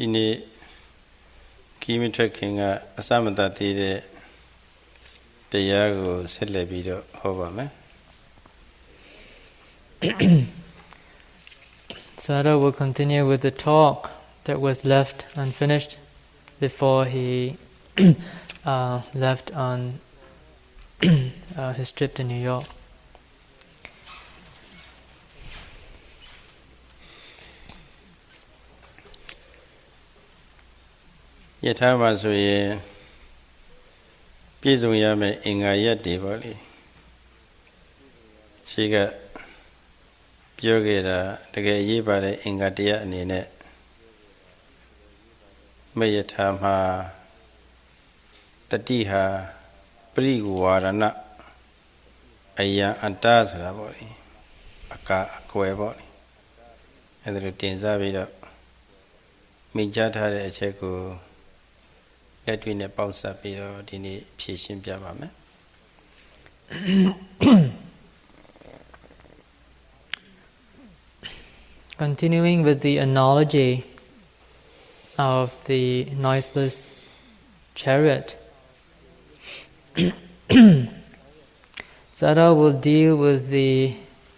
ဒီနေ့ခီးမထွက်ခင်ကအစမတတ်သေးတဲ့တရားကိုဆက်လက်ပြီးတော့ဟောပါမယ် Sayadaw will continue with the talk that was left unfinished before he left on his trip to New York. Yatha so ye ပြည့်စုံရမယ့်အင်္ဂါရပ်တွေပေါ့လေရှိကပြောခဲ့တာတကယ်အရေးပါတဲ့အင်္ဂါတရားအနေနဲ့မေယထာမှာတတိဟာပရိဝါရဏအယံအတ္တဆိုတာပေါ့လေအကာအကွယ်ပေါ့လေအဲ့ဒါလိုတင်စားပြီးတော့မိန့်ကြားထားတဲ့အချက်ကိုလက်တွေ့နဲ့ပေါက်ဆက်ပြီးတော့ဒီနေ့ဖြည့်ရှင်းပြပါမယ် Continuing with the analogy of the noiseless chariot, Sayadaw will deal with the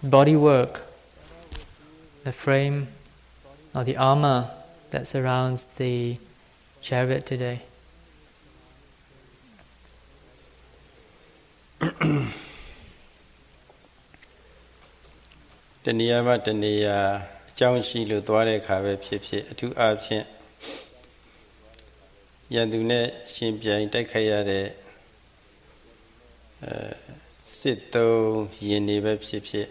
bodywork, the frame or the armor that surrounds the chariot today. တဏှာမှာတဏှာအကြောင်းရှိလို့သွားတဲ့အခါပဲဖြစ်ဖြစ်အထူးအားဖြင့်ယန္တုနဲ့ရှင်ပြိုင်တိုက်ခိုက်ရတဲ့စစ်သုံးရင်တွေပဲဖြစ်ဖြစ်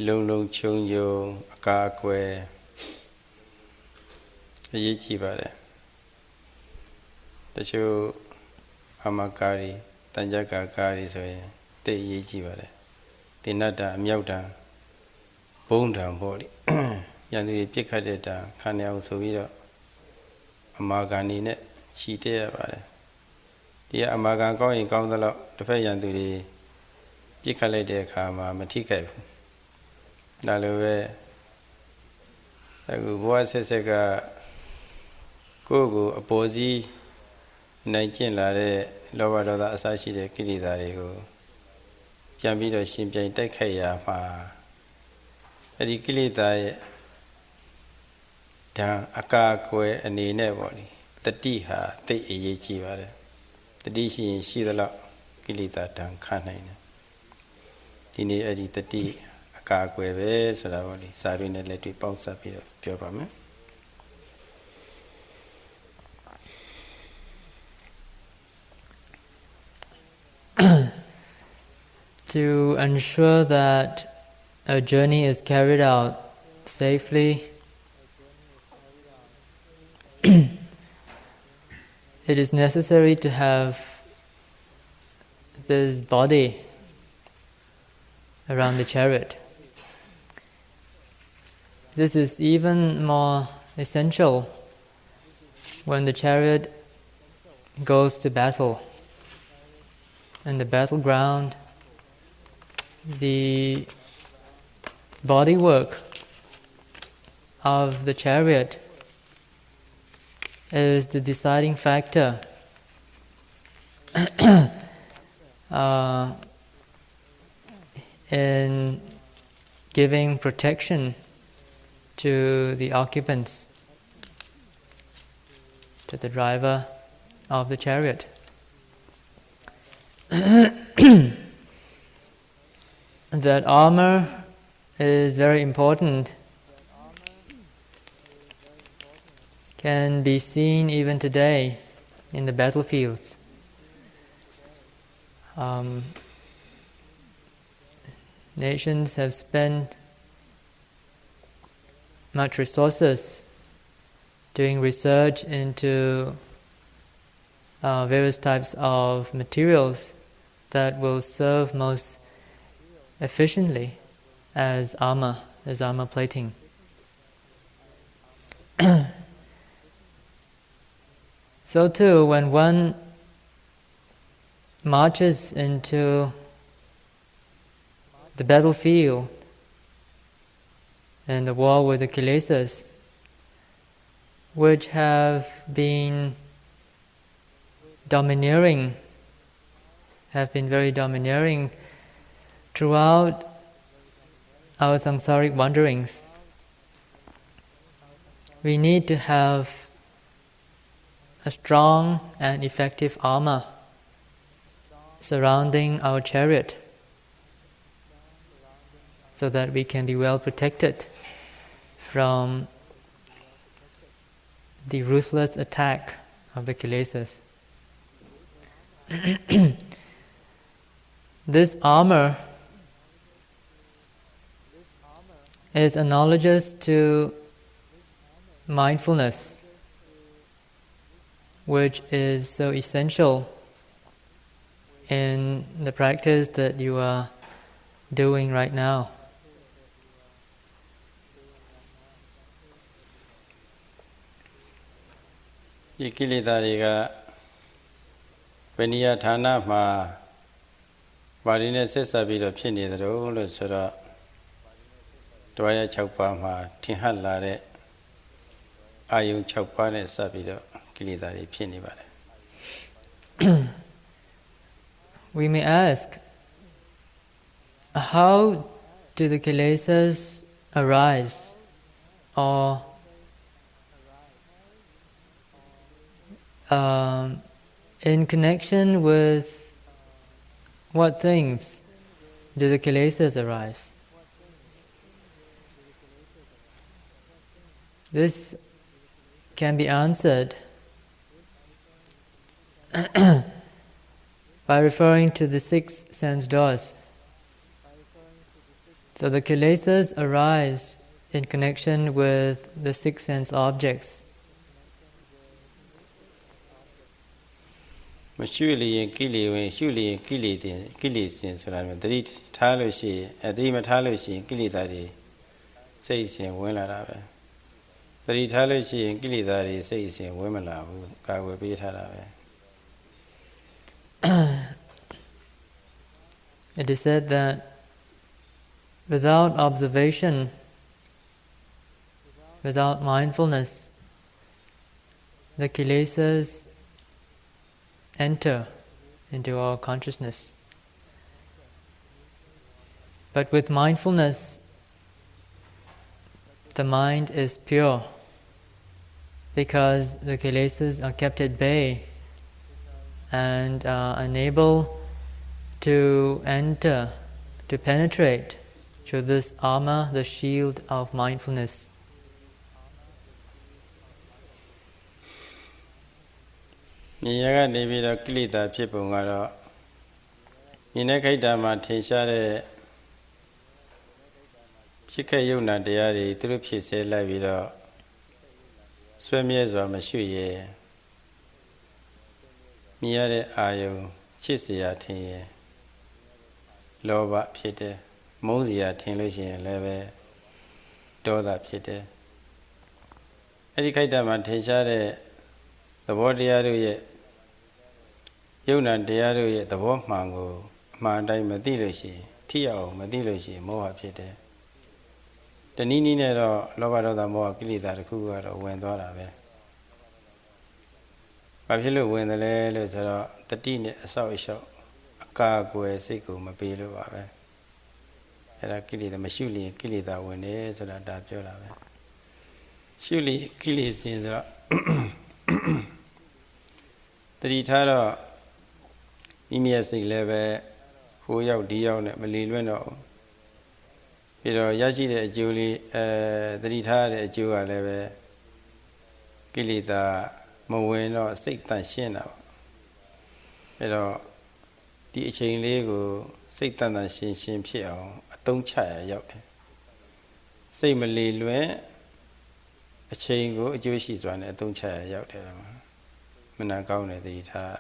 လုံလုံခြုံခြုံအကာအကွယ်အရေးကြီးပါတယ်တချို့အမကာရီတန်ကြကာကာရီဆိုရင်တိတ်အရေးကြီးပါတယ်တင်နတ်တာအမြောက်တာဘုံတံပေါ့လေရန်သူတွေပြစ်ခတ်တဲ့တာခံရအောင်ဆိုပြီးတော့အမာကန်နေနဲ့ခြိတက်ရပါတယ်ဒီကအမာကန်ကောင်းရင်ကောင်းသလောက်တစ်ဖက်ရန်သူတွေပြစ်ခတ်လိုက်တဲ့အခါမှာမထိခိုက်ဘူးဒါလိုပဲအခုဘဝဆက်ဆက်ကကိုယ့်ကိုအပေါ်စီးနိုင်ကျင့်လာတဲ့လောဘဒေါသအစရှိတဲ့ကိလေသာတွေကိုပြန်ပြီးတော့ရှင်ပြိုင်တိုက်ခိုက်ရမှာအဲ့ဒီကိလေသာရဲ့ဓာအကာအကွယ်အနေနဲ့ပေါ့လေတတိဟာသိအရေးကြီးပါတယ်တတိရှိရင်ရှိသလောက်ကိလေသာဓာခံနိုင်တယ်ဒီနေ့အဲ့ဒီတတိအကာအကွယ်ပဲဆိုတာပေါ့လေစာရင်းနဲ့လက်တွေ့ပေါင်းစပ်ပြီးတော့ပြောပါမယ်To ensure that a journey is carried out safely, it is necessary to have this body around the chariot. This is even more essential when the chariot goes to battle. In the battleground, the bodywork of the chariot is the deciding factor in giving protection to the occupants, to the driver of the chariot. That armor is very important, can be seen even today in the battlefields. Nations have spent much resources doing research into various types of materials that will serve most efficiently as armor plating. So too, when one marches into the battlefield and the war with the kilesas, which have been domineering, have been very domineering throughout our samsaric wanderings. We need to have a strong and effective armor surrounding our chariot so that we can be well protected from the ruthless attack of the kilesas. This armor is analogous to mindfulness, which is so essential in the practice that you are doing right now. Ikilita riga veniya thana ma varine sessa biro phini daro lo sora twaya 6 pa ma thinhat la de ayung 6 pa ne sat biro kilita ri phini pare. We may ask, how do the kilesas arise, or in connection with what things do the kilesas arise? This can be answered by referring to the 6 sense doors. So the kilesas arise in connection with the 6 sense objects. Mashuli and Kili, when Shuli and Kili since I'm Drit Taloshi, a dream at Taloshi, Kilitari, says in Wenarabe. Drit Taloshi and Kilitari says in Wemala, God will be Tarabe. It is said that without observation, without mindfulness, the kilesas enter into our consciousness. But with mindfulness, the mind is pure because the kilesas are kept at bay and are unable to enter, to penetrate through this armor, the shield of mindfulness. Niyaga Nibira Kilita Pipungaro Ninakaitama Tinshare Chikayuna Diari, Trupise Laviro Swemias or Mashuye Miare Ayo Chisia Tin Loba Pite Mosia Tinlusion Leve Doda Pite Edikaitama Tinshare the body area Yuna Diaru, the Wolf Mango, Mandai Madiloshi, Tio, Madiloshi, Moa Pite. The Nini Nero, Lovado the Moa Gilida, the Cougar, or Wendora. Papilu, when the letters are the Dean, a sour shop, a cargo, a sickle, Mabilo, Era Kili, the Mashuli, Kilida, when they is that Dapiola. Surely, Kili is in the Tara. IMS 11 who out deal net Malilweno. Pero Yashi de Julie, the retired at Jua leve Gilita Moweno, 6 times Shena. Pero the chain lego, 6 times Shin Pio, a tongue chai out. Say Malilwe, a chain go, a Jewish one, a tongue chai out there. Managone the retired.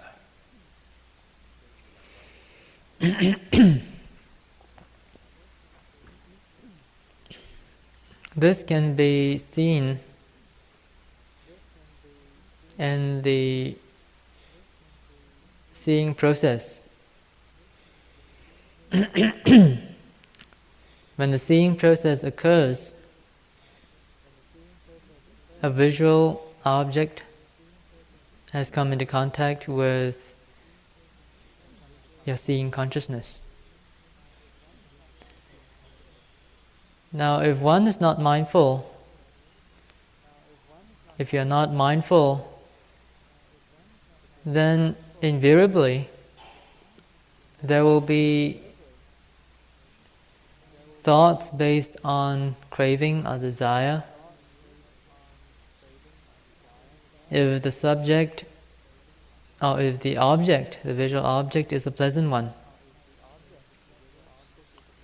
This can be seen in the seeing process. When the seeing process occurs, a visual object has come into contact with your seeing consciousness. Now, if one is not mindful, if you are not mindful, then invariably there will be thoughts based on craving or desire. If the subject, or if the object, the visual object, is a pleasant one,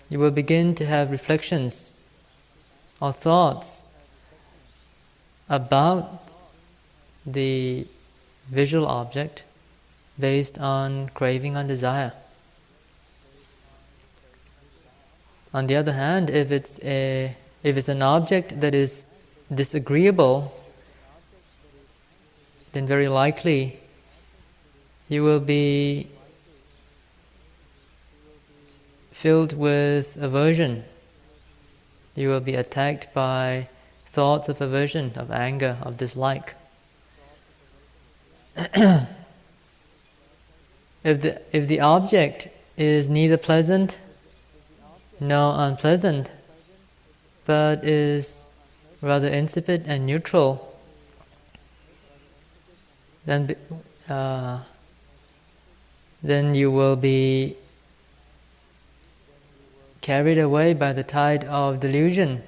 you will begin to have reflections or thoughts about the visual object based on craving and desire. On the other hand, if it's an object that is disagreeable, then very likely you will be filled with aversion. You will be attacked by thoughts of aversion, of anger, of dislike. If the object is neither pleasant nor unpleasant, but is rather insipid and neutral, then you will be carried away by the tide of delusion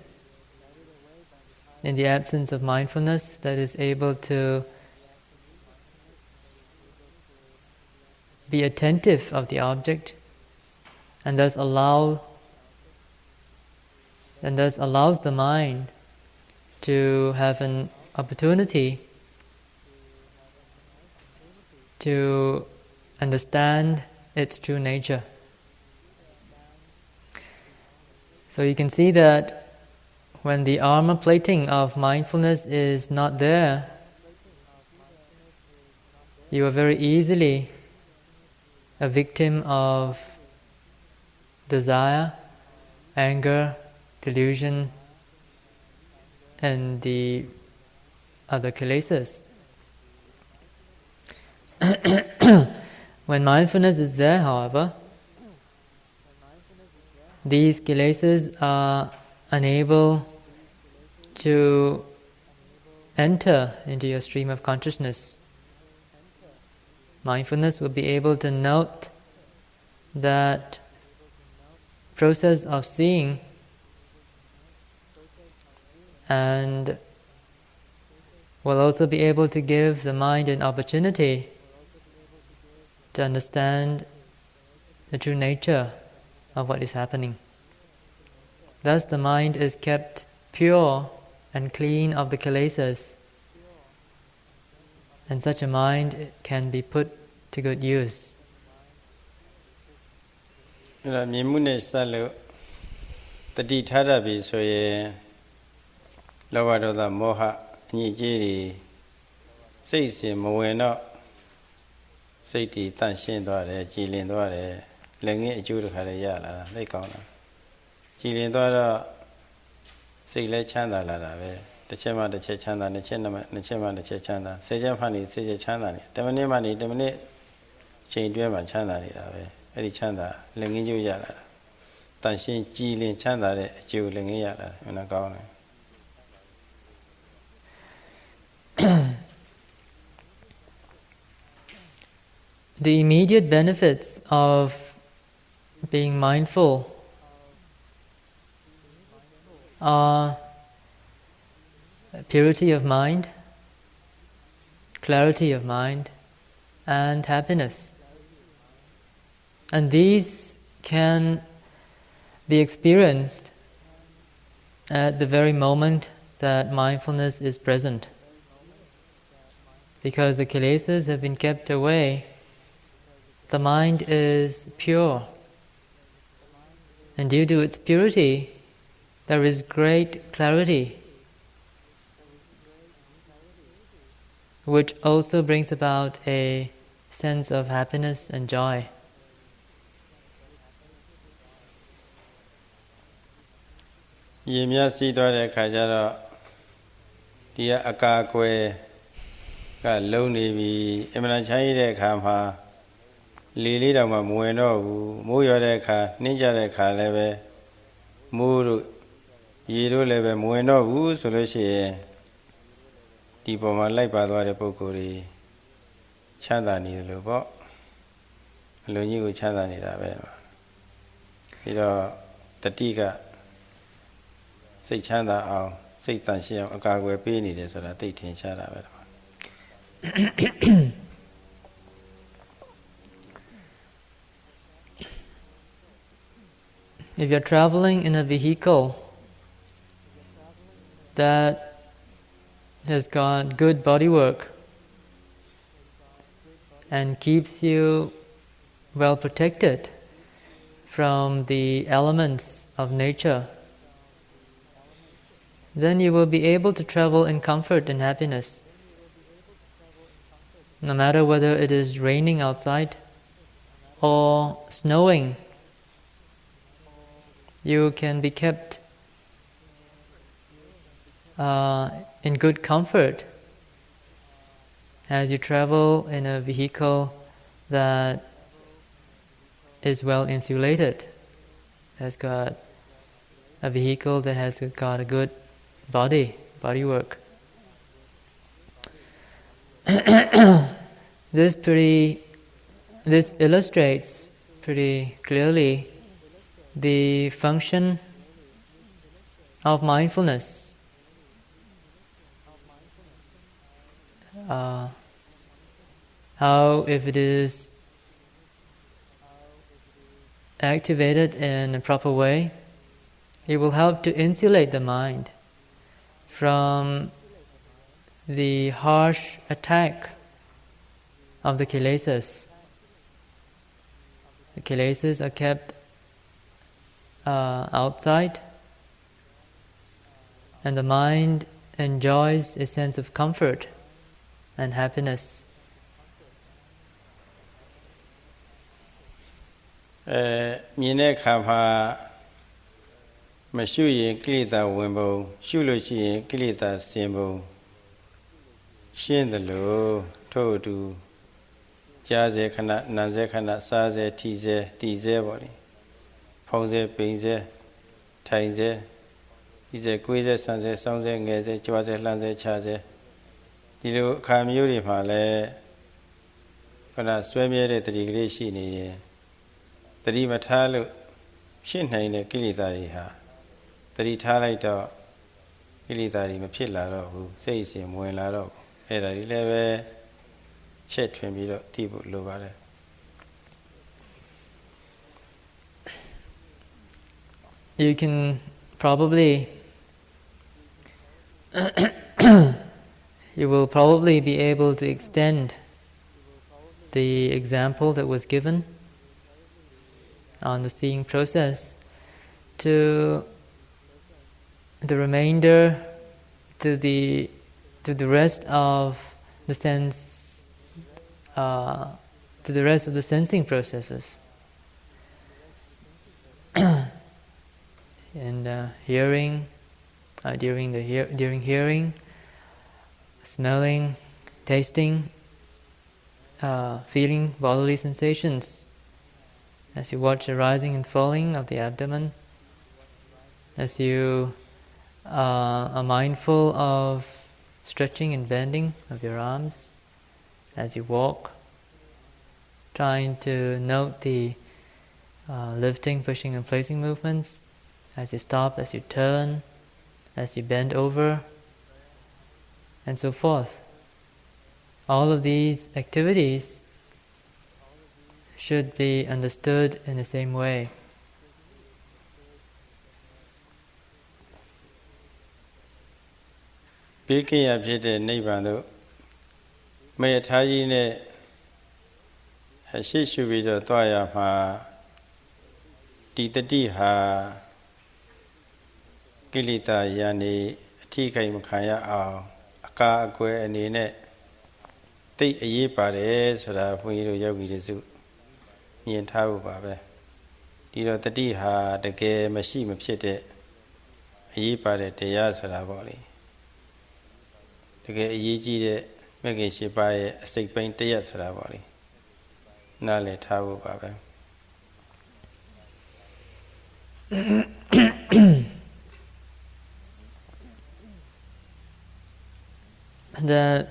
in the absence of mindfulness that is able to be attentive of the object and thus allows the mind to have an opportunity to understand its true nature. So you can see that when the armor plating of mindfulness is not there, you are very easily a victim of desire, anger, delusion, and the other kilesas. When mindfulness is there, however, these kilesas are unable to enter into your stream of consciousness. Mindfulness will be able to note that process of seeing and will also be able to give the mind an opportunity to understand the true nature of what is happening. Thus the mind is kept pure and clean of the kilesas, and such a mind can be put to good use. မြင်မှုနဲ့စလို့တတိထားတတ်ပြီဆိုရင်လောဘဒေါသမောဟအညစ်အကြေးတွေစိတ်စဉ်မဝင်တော့စိတ်တည်တန့်ရှင်းသွားတယ်ကြည်လင်သွားတယ်လက်ငင်းအကျိုးတစ်ခါလည်းရလာတာသိကောင်းတာကြည်လင်သွားတော့စိတ်လည်းချမ်းသာလာတာပဲတစ်ချက်မှတစ်ချက်ချမ်းသာနှစ်ချက်မှတစ်ချက်ချမ်းသာ10ချက်မှနေ10ချက်ချမ်းသာနေ10မိနစ်မှနေ10မိနစ်ချိန်တွဲမှချမ်းသာနေတာပဲအဲ့ဒီချမ်းသာလက်ငင်းကျိုးရလာတာတန်ရှင်းကြည်လင်ချမ်းသာတဲ့အကျိုးလက်ငင်းရလာတယ်မနာကောင်းတယ် The immediate benefits of being mindful are purity of mind, clarity of mind, and happiness. And these can be experienced at the very moment that mindfulness is present. Because the kilesas have been kept away, the mind is pure. And due to its purity, there is great clarity, which also brings about a sense of happiness and joy. ရေမြစီးသွားတဲ့အခါကျတော့ဒီကအကာအကွယ် ကလုံးနေပြီအမှန်ချမ်းရတဲ့အခါမှာလေလေးတောင်မှမဝင်တော့ဘူးမိုးရွာတဲ့အခါနှင်းကြတဲ့အခါလည်းပဲမိုးတို့ရေတို့လည်းပဲမဝင်တော့ဘူးဆိုလို့ရှိရင်ဒီပေါ်မှာလိုက်ပါသွားတဲ့ပုဂ္ဂိုလ်တွေချမ်းသာနေတယ်လို့ပေါ့အလုံးကြီးကိုချမ်းသာနေတာပဲပြီးတော့တတိကစိတ်ချမ်းသာအောင်စိတ်တန်ရှင်းအောင်အကာအကွယ်ပေးနေတယ်ဆိုတာသိထင်ရှားတာပဲ If you're traveling in a vehicle that has got good bodywork and keeps you well protected from the elements of nature, then you will be able to travel in comfort and happiness. No matter whether it is raining outside or snowing, you can be kept in good comfort as you travel in a vehicle that is well insulated, has got a vehicle that has got a good bodywork. This illustrates pretty clearly the function of mindfulness. How if it is activated in a proper way, it will help to insulate the mind from the harsh attack of the kilesas. The kilesas are kept outside, and the mind enjoys a sense of comfort and happiness. မြင်တဲ့အခါမှာမရှုရင်ကိလေသာဝင်ပုံရှုလို့ရှိရင်ကိလေသာဆင်ပုံရှင်းတယ်လို့ထို့အတူကြားစေခဏနာစေခဏစားစေထီစေတီစေပေါ့လေဖုံးစေပိန်စေထိုင်စေဒီစေကိုယ်စေဆန်စေစောင်းစေငယ်စေကြွားစေလှမ်းစေခြားစေဒီလိုအခါမျိုးတွေမှာလည်းခဏဆွဲမြဲတဲ့တတိကလေးရှိနေရင်တတိမထားလို့ဖြစ်နိုင်တဲ့ကိလေသာတွေဟာတတိထားလိုက်တော့ကိလေသာတွေမဖြစ်လာတော့ဘူးစိတ်အစဉ်ဝင်လာတော့အဲ့ဒါတွေလည်းပဲချက်ထွင်ပြီးတော့သိဖို့လိုပါတယ် You can probably you will probably be able to extend the example that was given on the seeing process to the remainder, to the rest of the sense, to the rest of the sensing processes. And hearing, during hearing, smelling, tasting, feeling bodily sensations. As you watch the rising and falling of the abdomen, as you are mindful of stretching and bending of your arms, as you walk, trying to note the lifting, pushing and placing movements, as you stop, as you turn, as you bend over, and so forth. All of these activities should be understood in the same way. Speaking of the Nibbana, may I tell you that she should be the toya ma titati ha kilita yani tikai mukaya a aka kwe anine take a ye pare so that when you yogi the zoo in tau babe. Did the tea ha the gay machine of shit a ye pare te yas a body. The gay ye Megi Shibai, a sick pain to yet, Ravoli. Nale Tabu Baba. That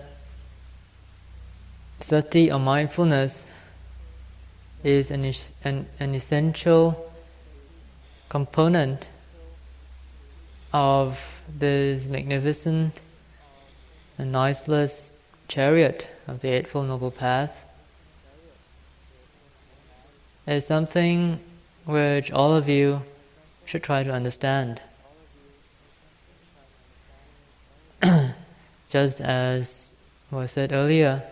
sati or mindfulness is an essential component of this magnificent and noiseless chariot of the Eightfold Noble Path. Is something which all of you should try to understand. Just as was said earlier,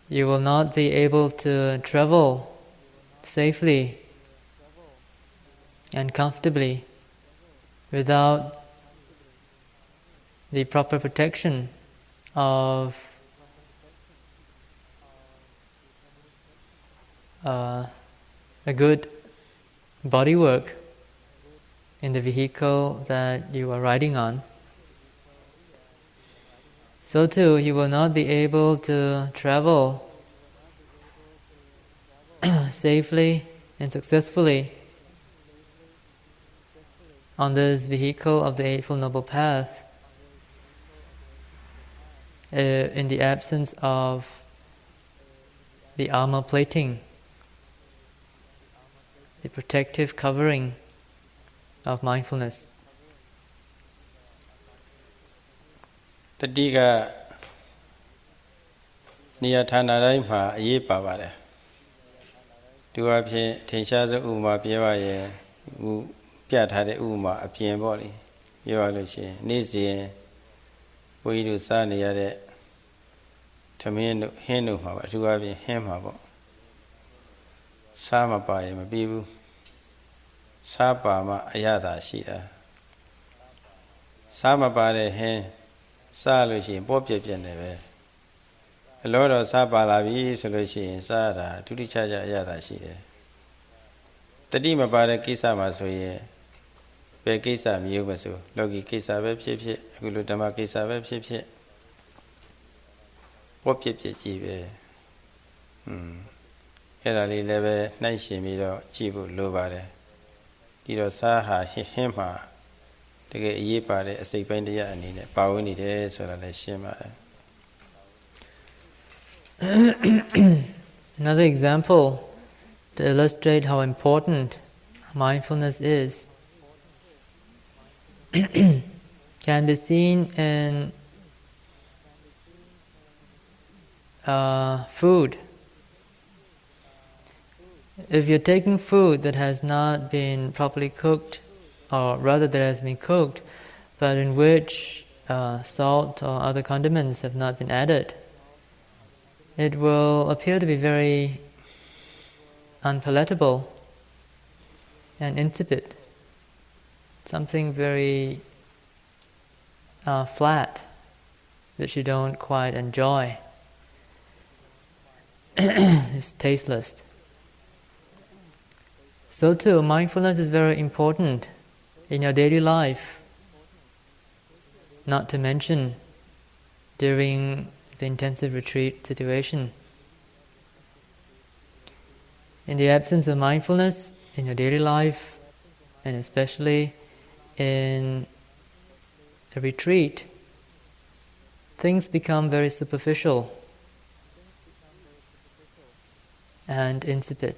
you will not be able to travel safely and comfortably without the proper protection of a good bodywork in the vehicle that you are riding on. So too, you will not be able to travel safely and successfully on this vehicle of the Eightfold Noble Path in the absence of the armor plating, the protective covering of mindfulness. Tadiga Niyatana Raima, ye Pavada. Do I pay Tinshaza Uma Piavaye, Piatade Uma, a pian body, Yoalushi, Nizi, we do Sani Yade, Tamin Henu, to have him about Sama by Mabibu. Sapa Ayada Shida Sama Bade Hen Salushi, Bobia Geneve. A lot of Sapa Lavi, Solution, Sada, to the charge Ayada Shida. The Dima Bade Kisama Soye, Bekisa Mubasu, Logi Kisa Web Ship, Gulutama Kisa Web Ship, Bobia Jive. Herali Leve, Naishimido, Chibu, Lubare. Diro Saha, Hima, to get ye party, a sick pain the and in it, Pawini days or a shima. Another example to illustrate how important mindfulness is can be seen in food. If you're taking food that has not been properly cooked, or rather that has been cooked, but in which salt or other condiments have not been added, it will appear to be very unpalatable and insipid, something very flat, which you don't quite enjoy. It's tasteless. So too, mindfulness is very important in your daily life, not to mention during the intensive retreat situation. In the absence of mindfulness in your daily life, and especially in a retreat, things become very superficial and insipid.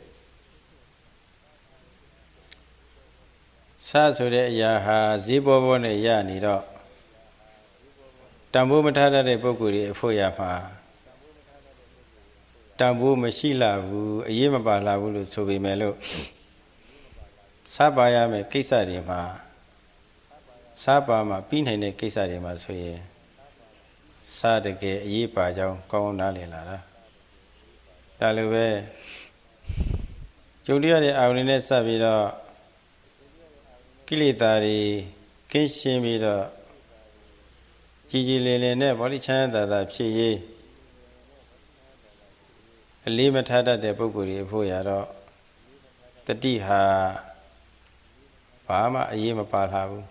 Sasure Yaha, Zibobone Yaniro Tambu Matata de Bokuri, Foyapa Tambu Mashila, Yemabala, Wulu, Sobi Melo Sabayame, Kisarima Sabama, Pinhene Kisarima, Soye Sadeke, Yipa, Kaunali, Talube Julia de Aurine Savida Kilitari, Kinshimida, Gigi Lene, Bolichanda, that she a limitada de Boguri, Foyaro, the Diha Bama, a Yema Palhabu,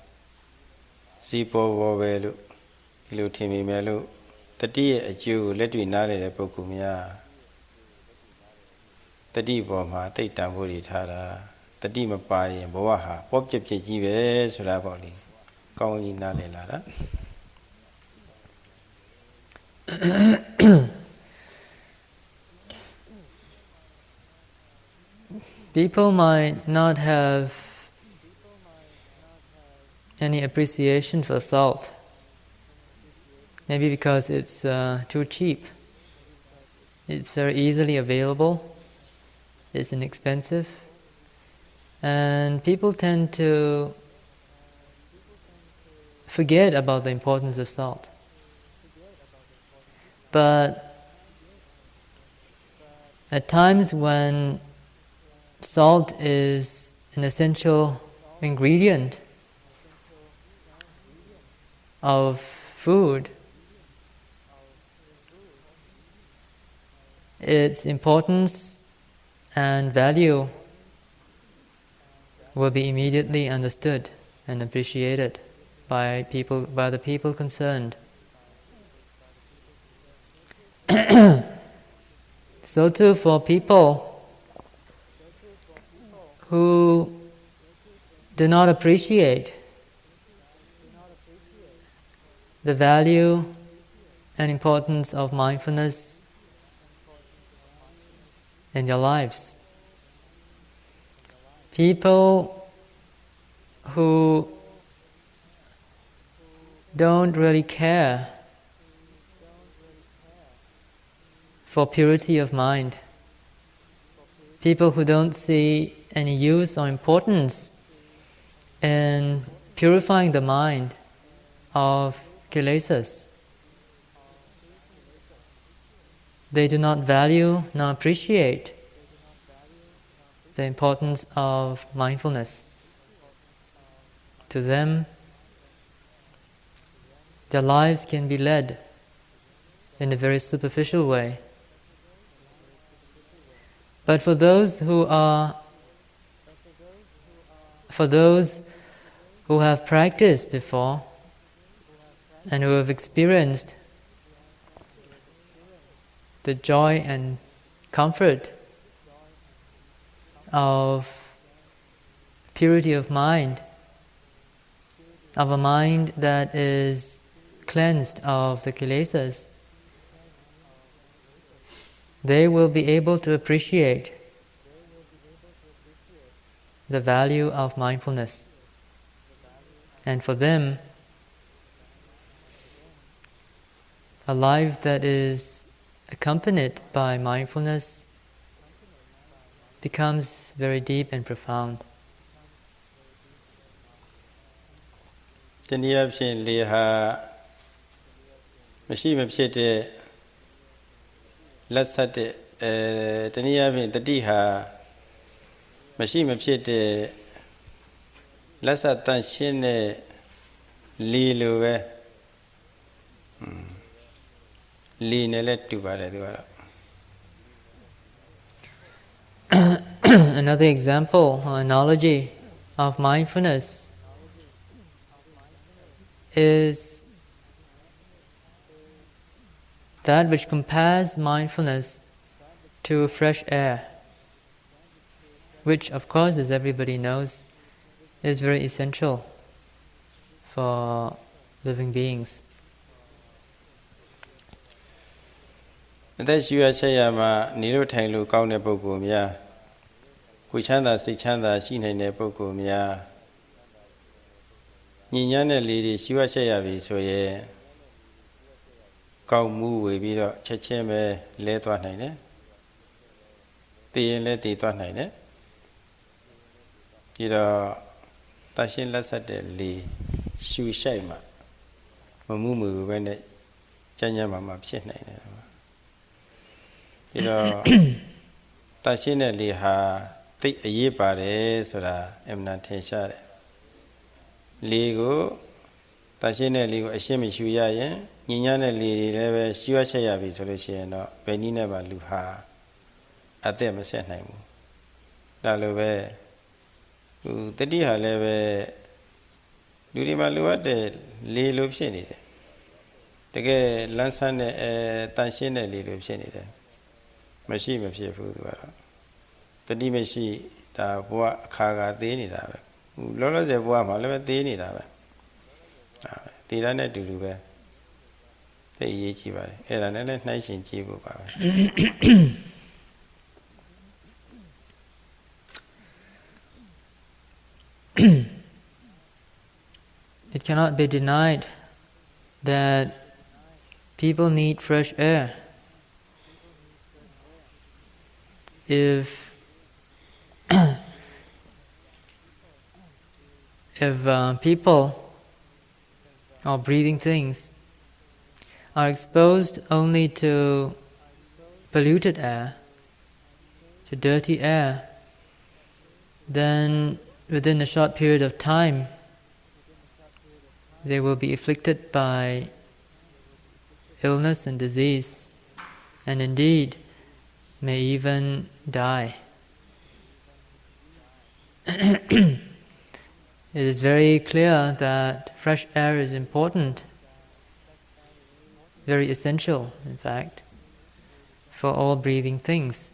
Zipo Vovelu, Ilutimi Melu, the dear a Jew, let me narrate a Pocumia. The deep bomber, take down Woody Tara, the demon pie and Boaha, object Jives, Raboli, going in Nale Lara. People might not have any appreciation for salt, maybe because it's too cheap. It's very easily available, it's inexpensive, and people tend to forget about the importance of salt. But at times when salt is an essential ingredient of food, its importance and value will be immediately understood and appreciated by the people concerned. So too for people who do not appreciate the value and importance of mindfulness in their lives. People who don't really care for purity of mind, people who don't see any use or importance in purifying the mind of kilesas. They do not value nor appreciate the importance of mindfulness. To them, their lives can be led in a very superficial way. But for those who have practiced before and who have experienced the joy and comfort of purity of mind, of a mind that is cleansed of the kilesas, they will be able to appreciate the value of mindfulness. And for them, a life that is accompanied by mindfulness becomes very deep and profound. Let's set it. Taniya Tadiha Machine Pit Let's set Tanshin Lilu Linelet to Vada. Another example or analogy of mindfulness is that which compares mindfulness to fresh air, which of course, as everybody knows, is very essential for living beings. That's you Shayama, Nilu Tanglu, Kaune Bogumia, Kuchanda, Sichanda, Shine Bogumia, Ninyana lady, Shua Shayavi, so ye. Cao mu với bị đó chết chết về lễ toàn này đấy, tiền lễ tỷ toàn này đấy, thì đó ta xin là sát để lì suy sai mà mu mù bên này chân nhà mà chết này này, thì đó ta xin là lì hà tích ấy bà đấy, rồi là em nói thế sao đấy, lì của ta xin là lì của xem mình suy ra vậy. Ninyane li level Shua Shayabi solution no Benina Luha at them a set name. Dalove Tediha level လူတွေမှာလိုအပ်တဲ့လေလိုဖြစ်နေတယ်တကယ်လန်းဆန်းတဲ့တန်ရှင်းတဲ့လေလိုဖြစ်နေတယ်မရှိမဖြစ်ဘူးသူကတော့တတိမရှိဒါဘဝအခါခါသေးနေတာပဲလောလောဆယ်ဘဝမှာလည်းပဲသေးနေတာပဲသေတာနဲ့အတူတူပဲသိအရေးကြီးပါတယ်အဲ့ဒါနဲ့လည်းနှိုင်းရှင်ကြည့်ဖို့ပါပဲ It cannot be denied that people need fresh air. If people or breathing things are exposed only to polluted air, to dirty air, then within a short period of time they will be afflicted by illness and disease, and indeed may even die. It is very clear that fresh air is important, very essential, in fact, for all breathing things,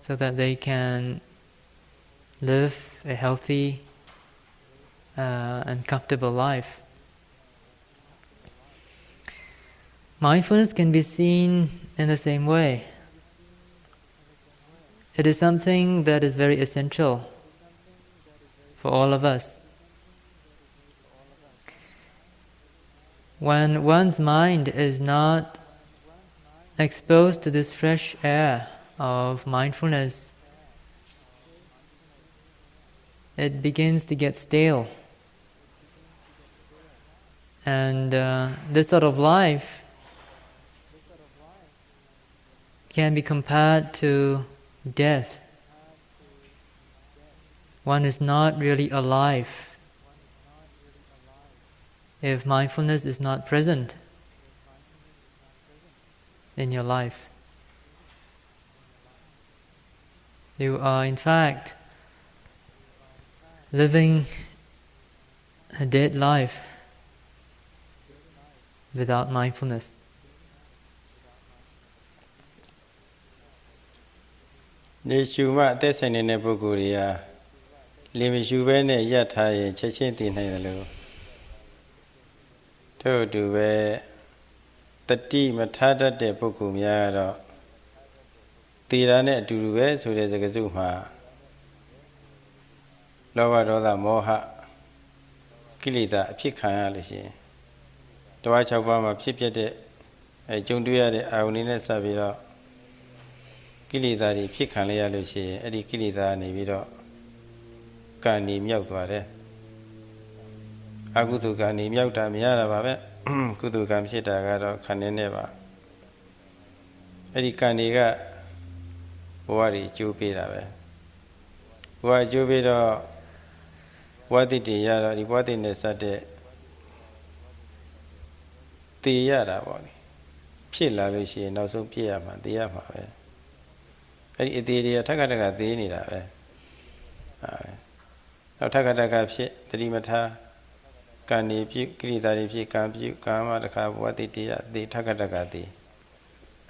so that they can live a healthy and comfortable life. Mindfulness can be seen in the same way. It is something that is very essential for all of us. When one's mind is not exposed to this fresh air of mindfulness, it begins to get stale. And this sort of life can be compared to death. One is not really alive if mindfulness is not present in your life. You are in fact living a dead life without mindfulness. နေရှုမှအသက်ဆိုင်နေတဲ့ပုဂ္ဂိုလ်တွေဟာလင်မရှုဘဲနဲ့ရပ်ထားရင်ချက်ချင်းတည်နိုင်တယ်လို့ထို့အတူပဲတတိမထားတတ်တဲ့ပုဂ္ဂိုလ်များကတော့တည်တာနဲ့အတူတူပဲဆိုတဲ့စကားစုမှာလောဘဒေါသမောဟကိလေသာအဖြစ်ခံရလို့ရှိရင်တဝါ၆ပါးမှာဖြစ်ပြတဲ့ကြုံတွေ့ရတဲ့အာရုံတွေနဲ့စပ်ပြီးတော့ကိလေသာတွေဖြစ်ခံရလို့ရှိရင်အဲ့ဒီကိလေသာနေပြီးတော့ကံနေမြောက်သွားတယ်အကုသိုလ်ကံနေမြောက်တာမရတာပါပဲကုသိုလ်ကံဖြစ်တာကတော့ခန္ဓာနဲ့ပါအဲ့ဒီကံတွေကဘဝတွေအကျိုးပေးတာပဲဘဝအကျိုးပေးတော့ဘဝတိတည်ရတော့ဒီဘဝတိနဲ့စတဲ့တည်ရတာပေါ့လေဖြစ်လာလို့ရှိရင်နောက်ဆုံးပြည့်ရမှာတည်ရမှာပဲအဲ့ဒီအသေးတွေကထက်ကတက်ကသေးနေတာပဲနောက်ထက်ကတက်ကဖြစ်တတိမထာကံနေပြုကိရိတာတွေဖြစ်ကံပြုကံမှာတခါဘဝတိတည်ရအသေးထက်ကတက်ကသေး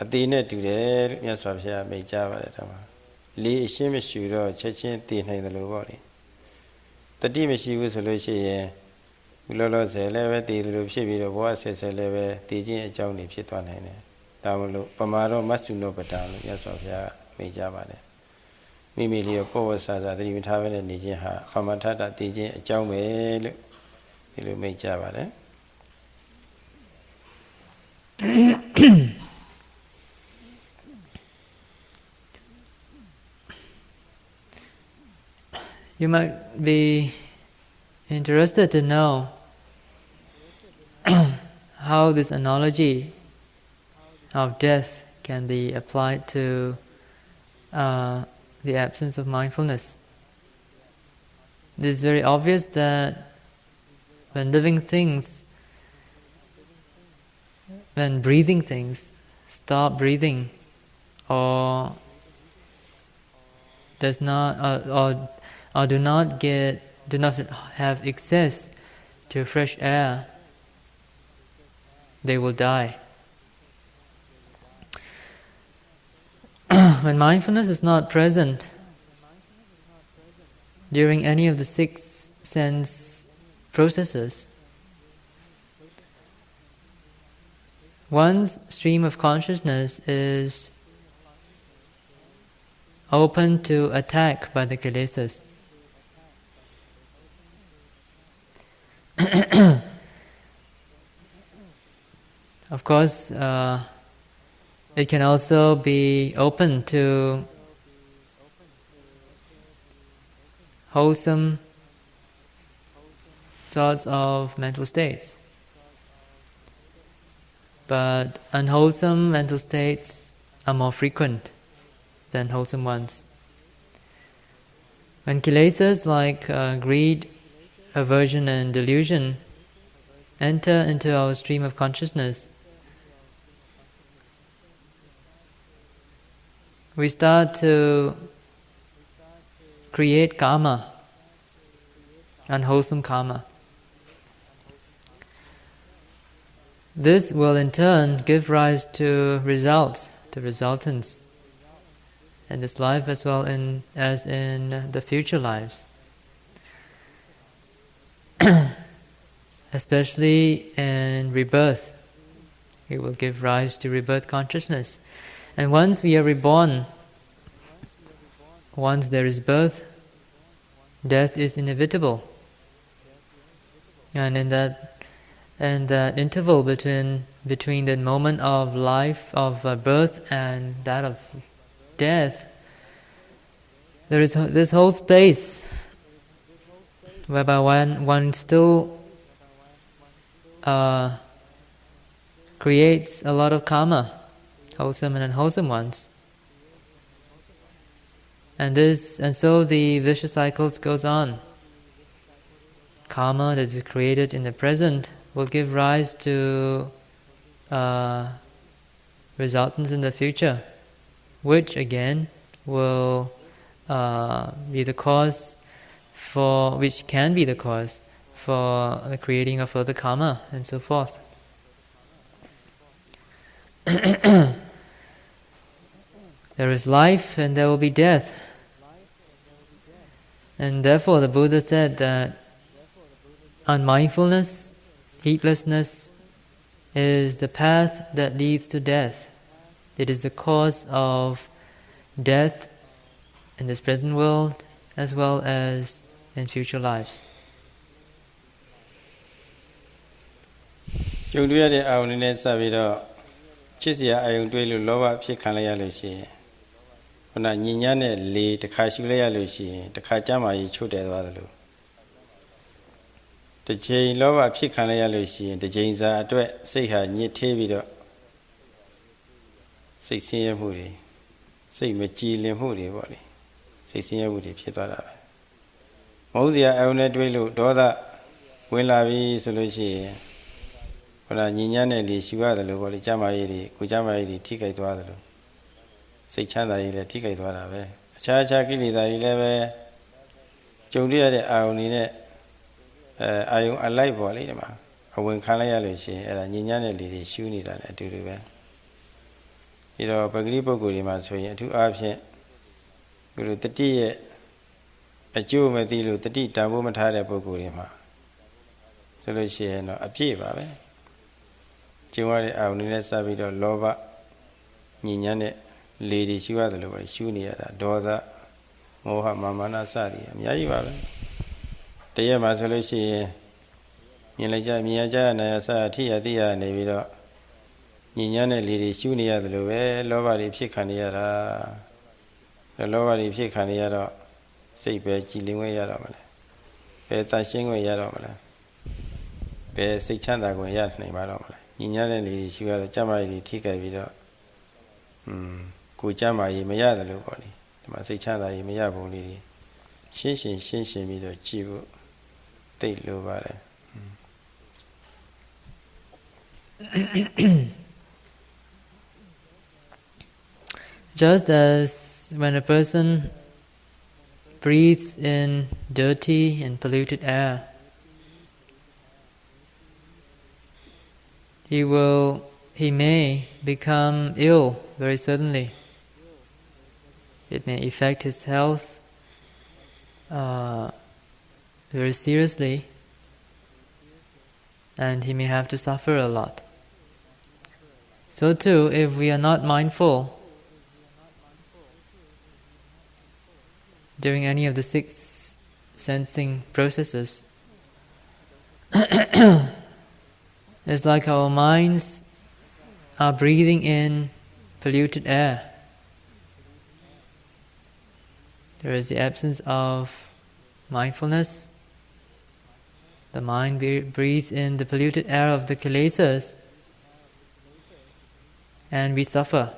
အသေးနဲ့တူတယ်လို့မြတ်စွာဘုရားမိန့်ကြားပါတယ်ဒါမှာလေးအရှင်းမရှိတော့ချက်ချင်းတည်နိုင်တယ်လို့ပေါ့လေတတိမရှိဘူးဆိုလို့ရှိရင်လောလောဆယ်လည်းပဲတည်တယ်လို့ဖြစ်ပြီးတော့ဘဝဆက်ဆက်လည်းပဲတည်ခြင်းအကြောင်းတွေဖြစ်သွားနိုင်တယ်ဒါမလို့ပမာတော့မတ်စုနောပတာလို့မြတ်စွာဘုရားမိန့်ကြားပါတယ်မိမိလျောပောဝဆာစာတတိမထားပဲနေခြင်းဟာဖမထတာတည်ခြင်းအကြောင်းပဲလို့ဒီလိုမိန့်ကြားပါတယ် You might be interested to know how this analogy of death can be applied to the absence of mindfulness. It is very obvious that when living things, when breathing things stop breathing or does not or do not have excess to fresh air, they will die. When mindfulness is not present during any of the 6 sense processes, one's stream of consciousness is open to attack by the kilesas. Of course, it can also be open to wholesome sorts of mental states. But unwholesome mental states are more frequent than wholesome ones. When kilesas like greed, aversion and delusion enter into our stream of consciousness, we start to create karma, unwholesome karma. This will in turn give rise to results, to resultants in this life as well as in the future lives. Especially in rebirth, it will give rise to rebirth consciousness. And once we are reborn, once there is birth, death is inevitable. And in that interval between the moment of life, of birth, and that of death, there is this whole space whereby one still creates a lot of karma, wholesome and unwholesome ones. And so the vicious cycles goes on. Karma that is created in the present will give rise to resultants in the future, which again will be the cause which can be the cause for the creating of further karma and so forth. There is life and there will be death. And therefore the Buddha said that unmindfulness, heedlessness, is the path that leads to death. It is the cause of death in this present world as well as in future lives. ယုံတွေ့ရတဲ့အာရုံတွေနဲ့စပြီးတော့ဖြစ်เสียအာရုံတွေ့လို့လောဘဖြစ်ခံလိုက်ရလို့ရှိရင်ခုနညဉ့်ညမ်းတဲ့လေတစ်ခါရှူလိုက်ရလို့ရှိရင်တစ်ခါကြမ်းမာကြီးချို့တယ်သွားသလိုတစ်ချိန်လောဘဖြစ်ခံလိုက်ရလို့ရှိရင်တစ်ချိန်စာအတွက်စိတ်ဟာညစ်သေးပြီးတော့စိတ်ဆင်းရဲမှုတွေစိတ်မကြည်လင်မှုတွေပေါ့လေစိတ်ဆင်းရဲမှုတွေဖြစ်သွားတာပဲမဟုတ်เสียအာရုံနဲ့တွေ့လို့ဒေါသဝင်လာပြီဆိုလို့ရှိရင်ဟိုညဉ့်ညမ်းတဲ့လေရှူရတယ်လို့ပေါ့လေကြမ်းမာကြီးတွေကိုကြမ်းမာကြီးတွေထိခိုက်သွားတယ်လို့စိတ်ချမ်းသာကြီးလည်းထိခိုက်သွားတာပဲအခြားကိလေသာတွေလည်းပဲကြုံတွေ့ရတဲ့အာရုံတွေနဲ့အာယုံအလိုက်ပေါ့လေဒီမှာအဝင်ခံလိုက်ရလို့ရှိရင်အဲ့ဒါညဉ့်ညမ်းတဲ့လေတွေရှူနေတာလည်းအတူတူပဲပြီးတော့ပဂရိပုဂ္ဂိုလ်တွေမှာဆိုရင်အထူးအားဖြင့်ဒီလိုတတိရဲ့အကျိုးမသိလို့တတိတန်ဖိုးမထားတဲ့ပုဂ္ဂိုလ်တွေမှာဆိုလို့ရှိရင်တော့အပြည့်ပါပဲကျုံရတဲ့အာရုံတွေနဲ့စပြီးတော့လောဘညဉ့်ညမ်းတဲ့လေတွေရှူရတယ်လို့ပဲရှူနေရတာဒေါသမောဟမာမာနစသည်အများကြီးပါပဲတရက်မှာဆိုလို့ရှိရင်မြင်ရကြနာရစအထိရတိရနေပြီးတော့ညဉ့်ညမ်းတဲ့လေတွေရှူနေရတယ်လို့ပဲလောဘတွေဖြစ်ခံနေရတာလောဘတွေဖြစ်ခံနေရတော့စိတ်ပဲကြည်လင်ဝဲရတော့မလဲပဲတန်ရှင်းဝဲရတော့မလဲပဲစိတ်ချမ်းသာကိုရနိုင်ပါတော့မလဲညဉ့်ညမ်းတဲ့လေတွေရှူရတော့ကြမ်းမာရည်တွေထိခိုက်ပြီးတော့ကိုကြမ်းမာရည်မရတယ်လို့ပေါ့လေဒီမှာစိတ်ချမ်းသာရည်မရပုံလေးတွေရှင်းပြီးတော့ကြည့်ဖို့တိတ်လိုပါတယ် Just as when a person breathes in dirty and polluted air, he may become ill very suddenly. It may affect his health very seriously, and he may have to suffer a lot. So too, if we are not mindful during any of the 6 sensing processes, it's like our minds are breathing in polluted air. There is the absence of mindfulness. The mind breathes in the polluted air of the kilesas, and we suffer.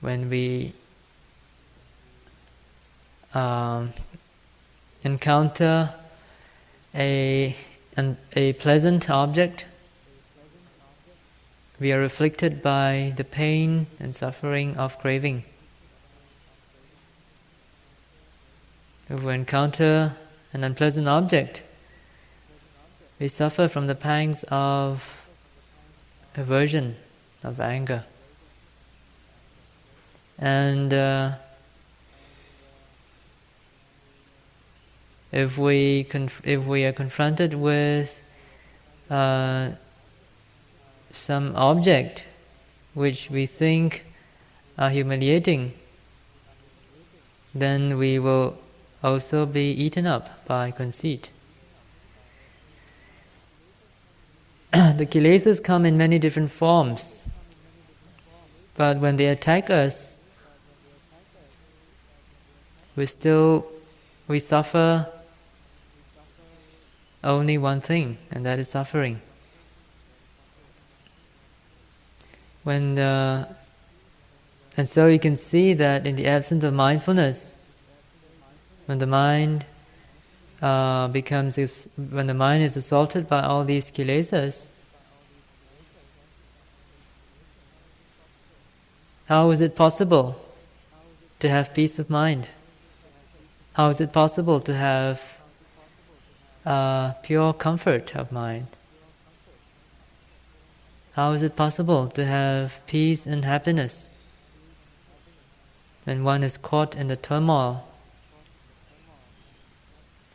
When we encounter a pleasant object, we are afflicted by the pain and suffering of craving. If we encounter an unpleasant object, we suffer from the pangs of aversion, of anger. And if we are confronted with some object which we think are humiliating, then we will also be eaten up by conceit. The kilesas come in many different forms, but when they attack us, we suffer only one thing, and that is suffering. And so you can see that in the absence of mindfulness, when the mind is assaulted by all these kilesas, how is it possible to have peace of mind? How is it possible to have pure comfort of mind? How is it possible to have peace and happiness when one is caught in the turmoil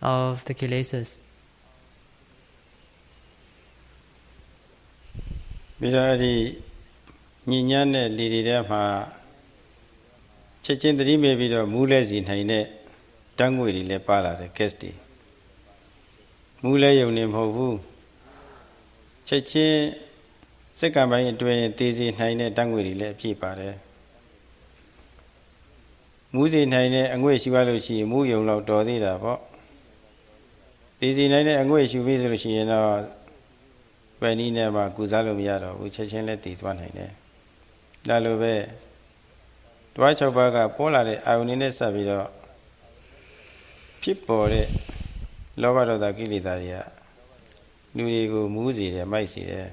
of the kilesas? ပြီးတော့ဒီညဉ့်ညမ်းတဲ့လေတွေထဲမှာချက်ချင်းသတိမေ့ပြီးတော့မူးလဲစီနိုင်တဲ့ဓာတ်ငွေတွေလည်းပါလာတယ် gas တွေမူးလဲယုံနေမဟုတ်ဘူးချက်ချင်းစက္ကန့်ပိုင်းအတွင်းတည်စီနိုင်တဲ့ဓာတ်ငွေတွေလည်းအပြည့်ပါတယ်မူးစီနိုင်တဲ့အငွေ့ရှိပါလို့ရှိရင်မူးယုံတော့တော်သေးတာပေါ့တည်စီနိုင်တဲ့အငွေ့ရှိပြီဆိုလို့ရှိရင်တော့ဘယ်နည်းနဲ့မှကုစားလို့မရတော့ဘူးချက်ချင်းလည်းတည်သွားနိုင်တယ်ဒါလိုပဲတွား6ပါးကပေါ်လာတဲ့အာယုန်နဲ့ဆက်ပြီးတော့ဖြစ်ပေါ်တဲ့လောဘဒေါသကိလေသာတွေကလူတွေကိုမူးစေတယ်မိုက်စေတယ်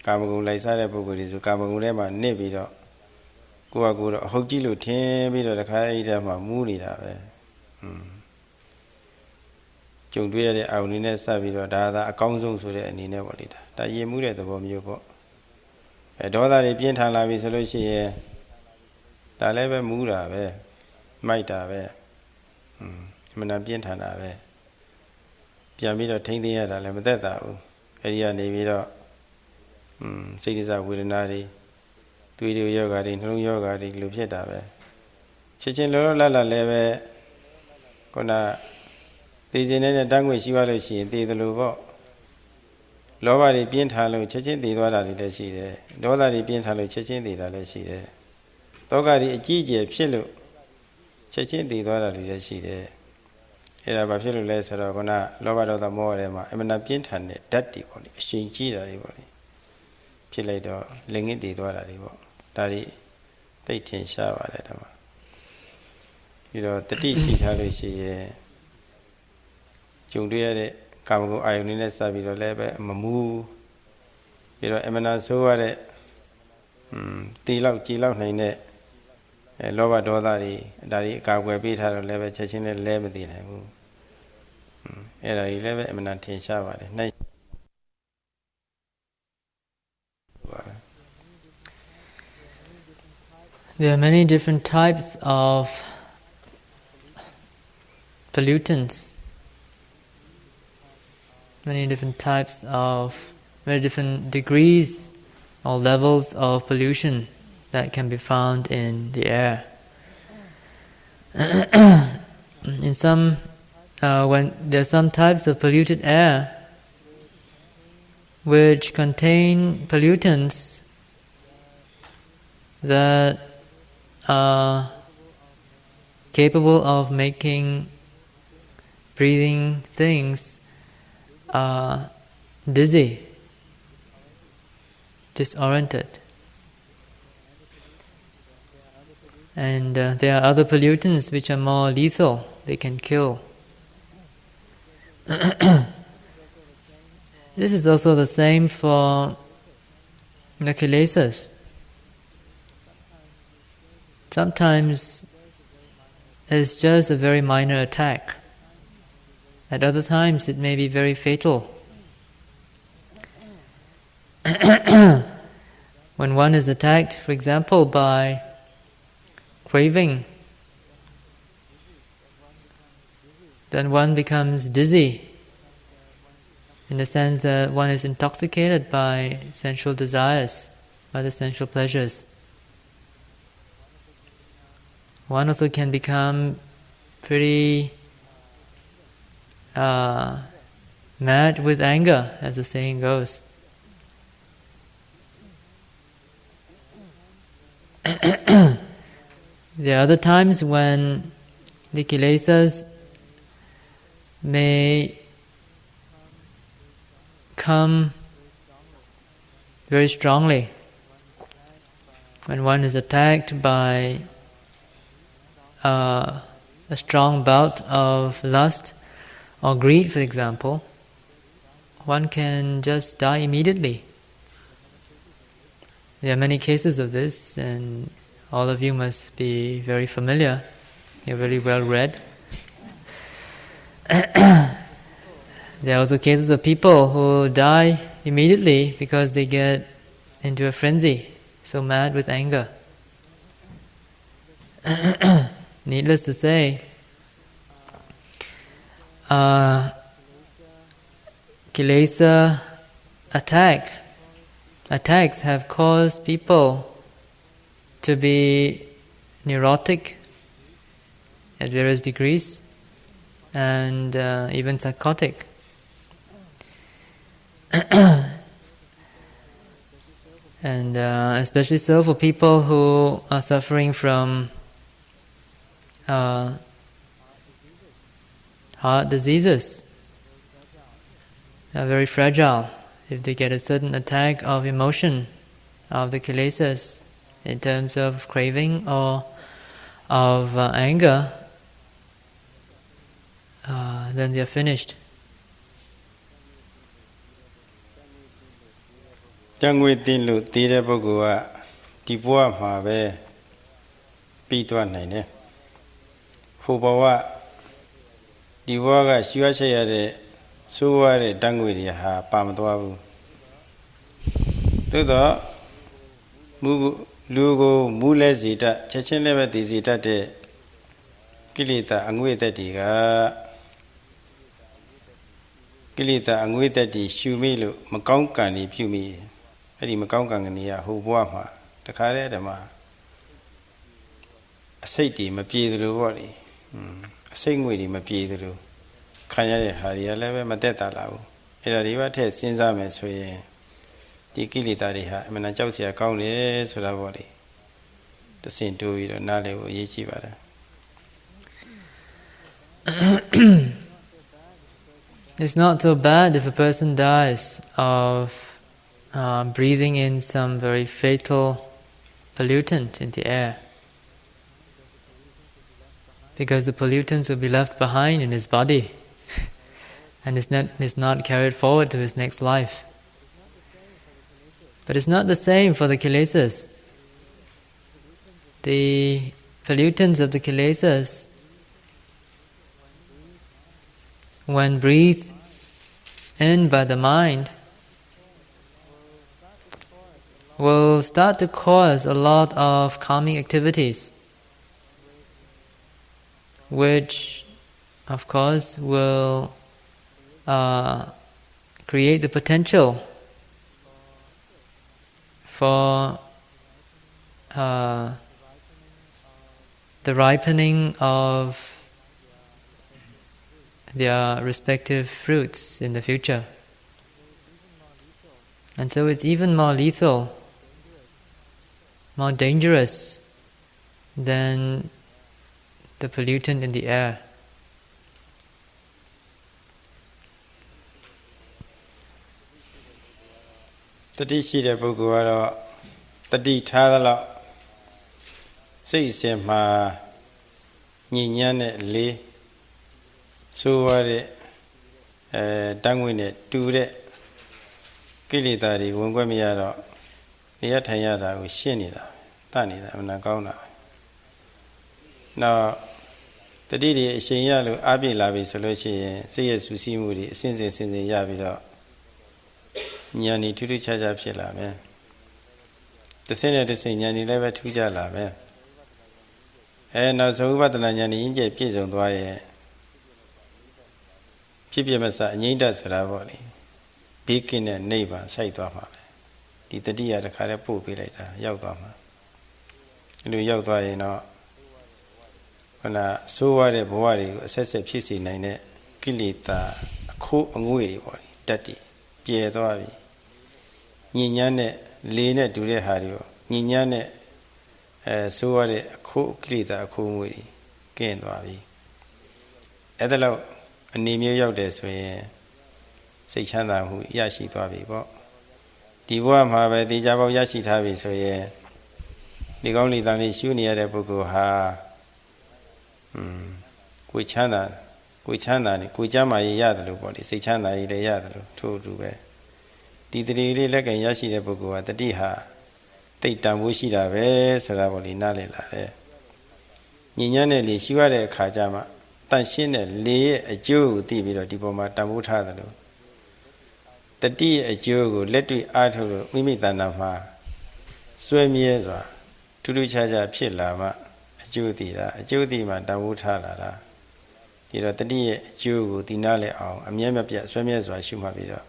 ကာမဂုဏ်လိုက်စားတဲ့ပုဂ္ဂိုလ်တွေဆိုကာမဂုဏ်ထဲမှာနစ်ပြီးတော့ကိုယ့်ဟာကိုယ်တော့အဟုတ်ကြီးလို့ထင်ပြီးတော့တခါအဲ့ဒီထဲမှာမူးနေတာပဲကြုံတွေ့ရတဲ့အာယုန်နဲ့ဆက်ပြီးတော့ဒါသာအကောင်းဆုံးဆိုတဲ့အနေနဲ့ပေါ့လေဒါရင်မှုတဲ့သဘောမျိုးပေါ့ဒေါသတွေပြင်းထန်လာပြီဆိုလို့ရှိရင်ဒါလည်းပဲမူးတာပဲမိုက်တာပဲမနာပြင်းထန်တာပဲပြန်ပြီးတော့ထိမ့်သိမ်းရတာလည်းမသက်သာဘူးအဲဒီကနေပြီးတော့စိတ်ဒစဝေဒနာတွေတွေးတွေယောဂါတွေနှလုံးယောဂါတွေလိုဖြစ်တာပဲချက်ချင်းလောလောလတ်လတ်လည်းပဲခုနသိခြင်းနဲ့တန်းငွေရှိပါလို့ရှိရင်သိသလိုပေါ့လောဘတွေပြင်းထန်လို့ချက်ချင်းသိသွားတာတွေလည်းရှိတယ်ဒေါသတွေပြင်းထန်လို့ချက်ချင်းသိတာလည်းရှိတယ်တောကတွေအကြီးအကျယ်ဖြစ်လို့ချက်ချင်းသိသွားတာတွေလည်းရှိတယ်အဲ့ဒါဘာဖြစ်လို့လဲဆိုတော့ခုနလောဘဒေါသမောဟတွေမှာအမှန်တပြင်းထန်တဲ့ဓာတ်တွေပေါ့လေအရှိန်ကြီးတာတွေပေါ့လေဖြစ်လိုက်တော့လင်ငင်းတည်သွားတာတွေပေါ့ဒါတွေသိထင်ရှားပါတယ်ဒါမှပြီးတော့တတိရှိထားလို့ရှိရင်ကြုံတွေ့ရတဲ့ကာမဂုဏ်အာယုန်နဲ့စပ်ပြီးတော့လည်းပဲမမူးပြီးတော့အမှန်တဆိုးရတဲ့တီလောက်ကြည်လောက်နိုင်တဲ့လောဘဒေါသတွေဒါတွေအကာအကွယ်ပေးထားတော့လည်းပဲချက်ချင်းလည်းလဲမသိနိုင်ဘူး အဲ့ဒါကြီးလည်းပဲအမှန်တန်ထင်ရှားပါတယ်နှိုင်း There are many different types of pollutants, many different types of, very different degrees or levels of pollution that can be found in the air. In some, when there are some types of polluted air which contain pollutants that are capable of making breathing things dizzy, disoriented. And there are other pollutants which are more lethal, they can kill. This is also the same for the kilesas. Sometimes it's just a very minor attack. At other times it may be very fatal. When one is attacked, for example, by craving, then one becomes dizzy, in the sense that one is intoxicated by sensual desires, by the sensual pleasures. One also can become pretty mad with anger, as the saying goes. There are other times when the kilesas may come very strongly. When one is attacked by a strong bout of lust or greed, for example, one can just die immediately. There are many cases of this, and all of you must be very familiar. You're very well read. There are also cases of people who die immediately because they get into a frenzy, so mad with anger. Needless to say, kilesa attacks have caused people to be neurotic at various degrees and even psychotic. And especially so for people who are suffering from heart diseases. They are very fragile. If they get a sudden attack of emotion of the kilesas in terms of craving or of anger, then they are finished. တန်ငွေတင်လို့တည်တဲ့ပုဂ္ဂိုလ်ကဒီဘဝမှာပဲပြီးသွားနိုင်တယ်။ဟိုဘဝဒီဘဝကရှုရချက်ရတဲ့ဆိုးရတဲ့တန်ငွေတွေဟာပါမသွားဘူး။သို့တော့လူကိုမူလဲစီတတ်ချက်ချင်းလည်းပဲတည်စီတတ်တဲ့ကိလေသာအငွေ့သက်တွေကကိလေသာအငွေ့သက်တွေရှုမိလို့မကောင်းကံတွေပြုမိအဲ့ဒီမကောင်းကံကနေဟိုဘဝမှာတခါတည်းဓမ္မအစိတ်တွေမပြေသလိုပေါ့လေအစိတ်ငွေတွေမပြေသလိုခံရတဲ့ဟာတွေကလည်းပဲမတက်တာလာဘူးအဲ့ဒါတွေပါထည့်စဉ်းစားမယ်ဆိုရင်ဒီကိလေသာတွေဟာအမှန်တန်ကြောက်စရာကောင်းတယ်ဆိုတာပေါ့လေတဆင်တိုးပြီးတော့နားလည်ဖို့အရေးကြီးပါတယ် It's not so bad if a person dies of breathing in some very fatal pollutant in the air, because the pollutants will be left behind in his body and is not carried forward to his next life. But it's not the same for the kilesas. The pollutants of the kilesas when breathed in by the mind, will start to cause a lot of calming activities, which of course will create the potential for the ripening of their respective fruits in the future. And so it's even more lethal, more dangerous than the pollutant in the air. Tati shi de puggolကတော့တတိထားသလောက်စိတ်အစဉ်မှာညဉ့်ညမ်းတဲ့လေးဆိုးရတဲ့တန်းငွေနဲ့တူတဲ့ကိလေသာတွေဝင်ခွင့်မရတော့နေရထိုင်ရတာကိုရှင်းနေတာတတ်နေတာအမှန်ကောင်းတာနောက်တတိတွေအရှင်ရလို့အားပြည့်လာပြီဆိုလို့ရှိရင်စိတ်ရဲ့ဆူဆီးမှုတွေအစဉ်စဉ်ရပြီးတော့ဉာဏ်ဤထူးထူးခြားခြားဖြစ်လာမယ်တစ်စင်းနဲ့တစ်စင်းဉာဏ်ဤလည်းပဲထူးခြားလာမယ်နောက်ဆုံးဥပဒနာဉာဏ်ဤအင်းကျပြည့်စုံသွားရဲ့ဖြစ်ပြမစအငိမ့်တဆိုတာပေါ့လေဘေးကင်းတဲ့နိဗ္ဗာန်စိုက်သွားမှာပဲဒီတတိယတစ်ခါတည်းပို့ပေးလိုက်တာရောက်သွားမှာဒီလိုရောက်သွားရင်တော့ခဏဆိုးရတဲ့ဘဝတွေကိုအဆက်ဆက်ဖြစ်စေနိုင်တဲ့ကိလေသာအခိုးအငွေ့တွေပေါ့လေတတ်တည်ပြဲသွားပြီညဉ့်ညမ်းတဲ့လေနဲ့တူတဲ့ဟာတွေပေါ့ညဉ့်ညမ်းတဲ့ဆိုးရတဲ့အခိုးကိလေသာအခိုးအငွေ့တွေကင်းသွားပြီအဲ့ဒါလောက်အနေမျိုးရောက်တယ်ဆိုရင်စိတ်ချမ်းသာမှုရရှိသွားပြီပေါ့ဒီဘဝမှာပဲတေချာပေါက်ရရှိထားပြီဆိုရင်ဒီကောင်းလေးတန်လေးရှုနေရတဲ့ပုဂ္ဂိုလ်ဟာကိုယ်ချမ်းသာနေကိုယ်ချမ်းသာရရတယ်လို့ပေါ့လေစိတ်ချမ်းသာရလည်းရတယ်လို့ထို့အတူပဲဒီတတိလေးလက်ကင်ရရှိတဲ့ပုဂ္ဂိုလ်ဟာတတိဟာတိတ်တန်ဖို့ရှိတာပဲဆိုတာပေါ့လေနားလည်လာတယ်ညဉ့်ညမ်းတဲ့လေရှုရတဲ့အခါကျမှတန်ရှင်းတဲ့လေရဲ့အကျိုးကိုသိပြီးတော့ဒီပေါ်မှာတန်ဖိုးထားတယ်လို့တတိရဲ့အကျိုးကိုလက်တွေ့အားထုတ်လို့မိမိတဏ္ဍာမှာစွဲမြဲစွာထူးထူးခြားခြားဖြစ်လာမှအကျိုးသိတာအကျိုးသိမှတန်ဖိုးထားလာတာဒီတော့တတိရဲ့အကျိုးကိုသိနာလဲအောင်အမြဲမပြတ်စွဲမြဲစွာရှုမှတ်ပြီးတော့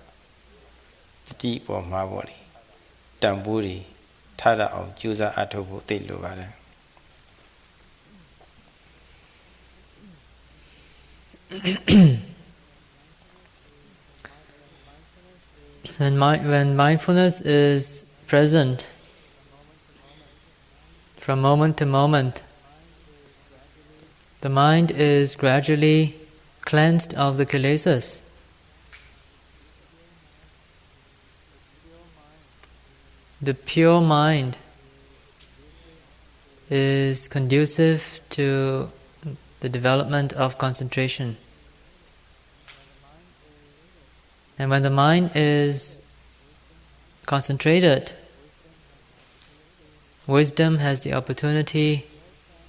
တတိပေါ်မှာပေါ့လေတန်ဖိုးတွေထားရအောင်ကြိုးစားအားထုတ်ဖို့သိလိုပါတယ်When mindfulness is present from moment to moment, the mind is gradually cleansed of the kilesas. The pure mind is conducive to the development of concentration. And when the mind is concentrated, wisdom has the opportunity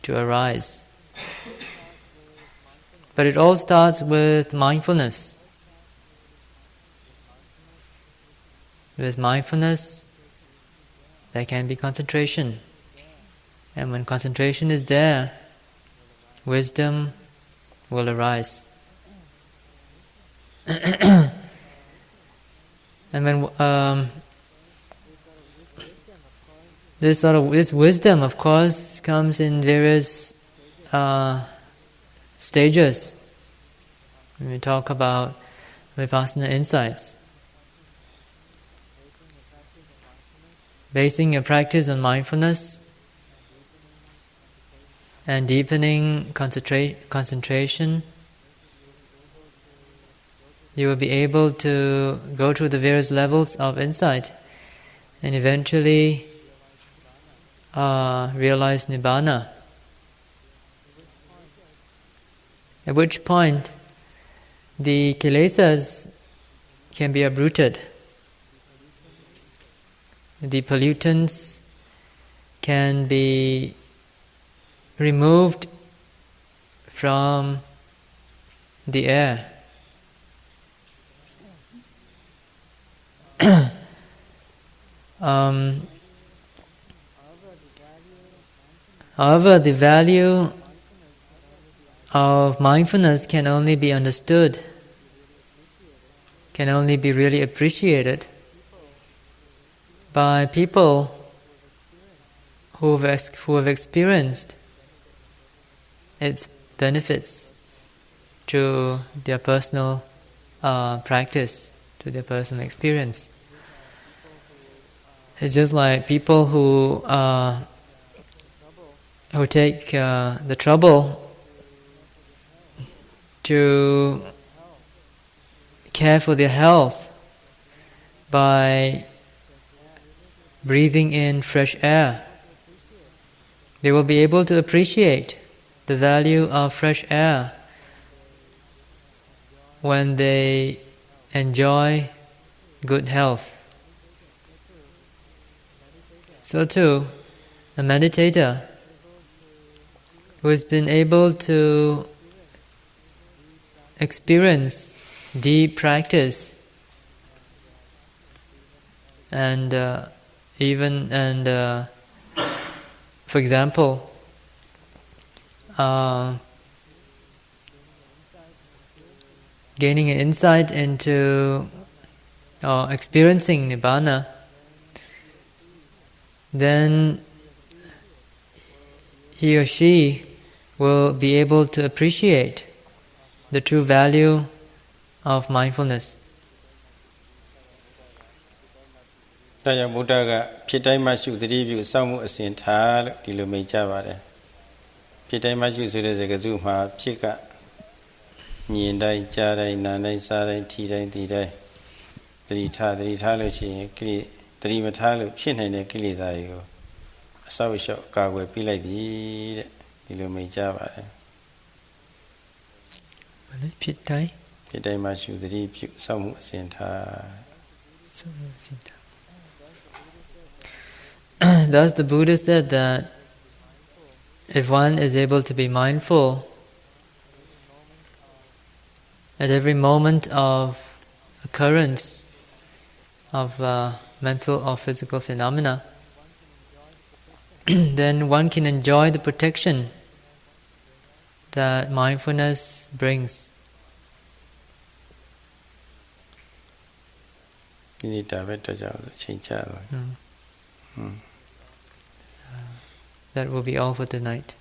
to arise. But it all starts with mindfulness. With mindfulness, there can be concentration. And when concentration is there, wisdom will arise. And when this wisdom, of course, comes in various stages. When we talk about Vipassana insights, basing your practice on mindfulness and deepening concentration, you will be able to go through the various levels of insight and eventually realize Nibbana. At which point the kilesas can be uprooted. The pollutants can be removed from the air. However, the value of mindfulness can only be understood, can only be really appreciated by people who have experienced its benefits to their personal practice, to their personal experience. It's just like people who take the trouble to care for their health by breathing in fresh air. They will be able to appreciate the value of fresh air when they enjoy good health. So too, a meditator who has been able to experience deep practice and for example, gaining an insight into or experiencing Nibbana, then he or she will be able to appreciate the true value of mindfulness. ဒါကြောင့်ဘုရားကဖြစ်တိုင်းမှရှုသတိပြုစောင့်မှုအစဉ်ထားလို့ဒီလိုမိန့်ကြပါတယ်ဖြစ်တိုင်းမှရှုဆိုတဲ့စကားစုမှာဖြစ်ကမြင်တိုင်းကြားတိုင်းနားတိုင်းစားတိုင်းထိတိုင်းသိတိုင်းသတိထားလို့ရှိရင်ကိလေသတိမထားလို့ဖြစ်နိုင်တဲ့ကိလေသာတွေကိုအဆောက်အအုံကာကွယ်ပြလိုက်သည်တဲ့ဒီလိုမိန့်ကြပါတယ်ဖြစ်တိုင်းမှရှုသတိပြုစောင့်မှုအစဉ်ထား Thus the Buddha said that if one is able to be mindful at every moment of occurrence of mental or physical phenomena, then one can enjoy the protection that mindfulness brings. That will be all for tonight.